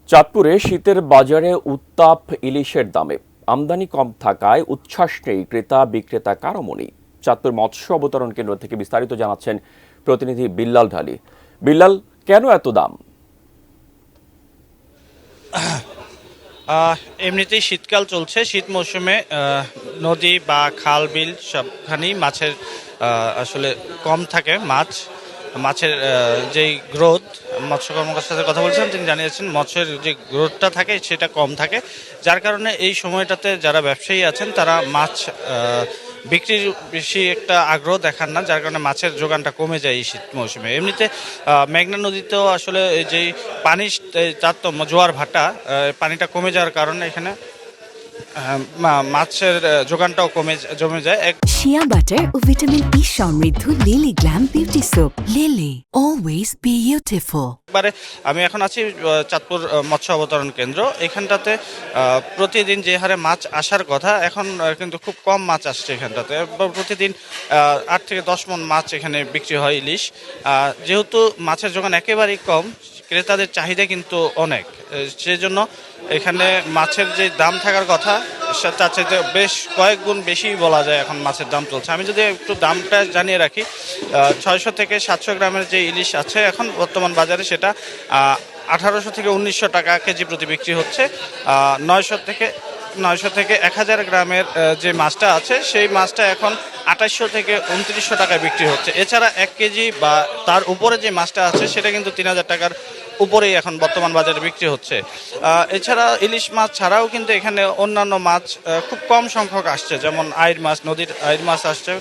চাঁদপুরে শীতের বাজারে উত্তাপ ইলিশের দামে আমদানি কম থাকায় উচ্ছ্বাস নেই ক্রেতা বিক্রেতা কারো মনেই। চাঁদপুর মৎস্য অবতরণ কেন্দ্র থেকে বিস্তারিত জানাচ্ছেন প্রতিনিধি বিল্লাল ঢালি। বিল্লাল, কেন এত দাম? এমনিতেই শীতকাল চলছে। শীত মৌসুমে নদী বা খাল বিল সবখানেই মাছের আসলে কম থাকে। মাছের যেই গ্রোথ, মৎস্য কর্মকর্তার সাথে কথা বলছিলাম, তিনি জানিয়েছেন মৎস্যের যে গ্রোথটা থাকে সেটা কম থাকে, যার কারণে এই সময়টাতে যারা ব্যবসায়ী আছেন তারা মাছ বিক্রির বেশি একটা আগ্রহ দেখান না, যার কারণে মাছের যোগানটা কমে যায় এই শীত মৌসুমে। এমনিতে মেঘনা নদীতেও আসলে যেই পানির তারতম্য, জোয়ার ভাটা, পানিটা কমে যাওয়ার কারণে এখানে মাছের যোগানটাও জমে যায়। শিয়া বাটার ও ভিটামিন ই সমৃদ্ধ lily glam beauty soap. Lily, always beautiful. একবারে আমি এখন আছি চাঁদপুর মৎস্য অবতরণ কেন্দ্র। এখানটাতে প্রতিদিন যে হারে মাছ আসার কথা, এখন কিন্তু খুব কম মাছ আসছে এখানটাতে। প্রতিদিন 8 থেকে 10 মণ মাছ এখানে বিক্রি হয়, ইলিশ। যেহেতু মাছের যোগান একেবারেই কম, ক্রেতাদের চাহিদা কিন্তু অনেক, সেজন্য এখানে মাছের যে দাম থাকার কথা তার চাইতে বেশ কয়েক গুণ বেশি বলা যায় এখন মাছের দাম চলছে। আমি যদি একটু দামটা জানিয়ে রাখি, 600 থেকে 700 গ্রামের যে ইলিশ আছে এখন বর্তমান বাজারে, সেটা 1800 থেকে 1900 টাকা কেজি প্রতি বিক্রি হচ্ছে। 900 থেকে 1000 গ্রামের যে মাছটা আছে সেই মাছটা এখন 2800 থেকে 2900 টাকায় বিক্রি হচ্ছে। এছাড়া 1 কেজি বা তার উপরে যে মাছটা আছে সেটা কিন্তু 3000 টাকার উপরেই এখন বর্তমান বাজারে বিক্রি হচ্ছে। এছাড়া ইলিশ মাছ ছাড়াও কিন্তু এখানে অন্যান্য মাছ খুব কম সংখ্যক আসছে, যেমন আইড় মাছ, নদীর আইড় মাছ আসছে,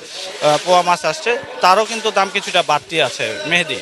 পোয়া মাছ আসছে, তারও কিন্তু দাম কিছুটা বাড়তি আছে। মেহেদি।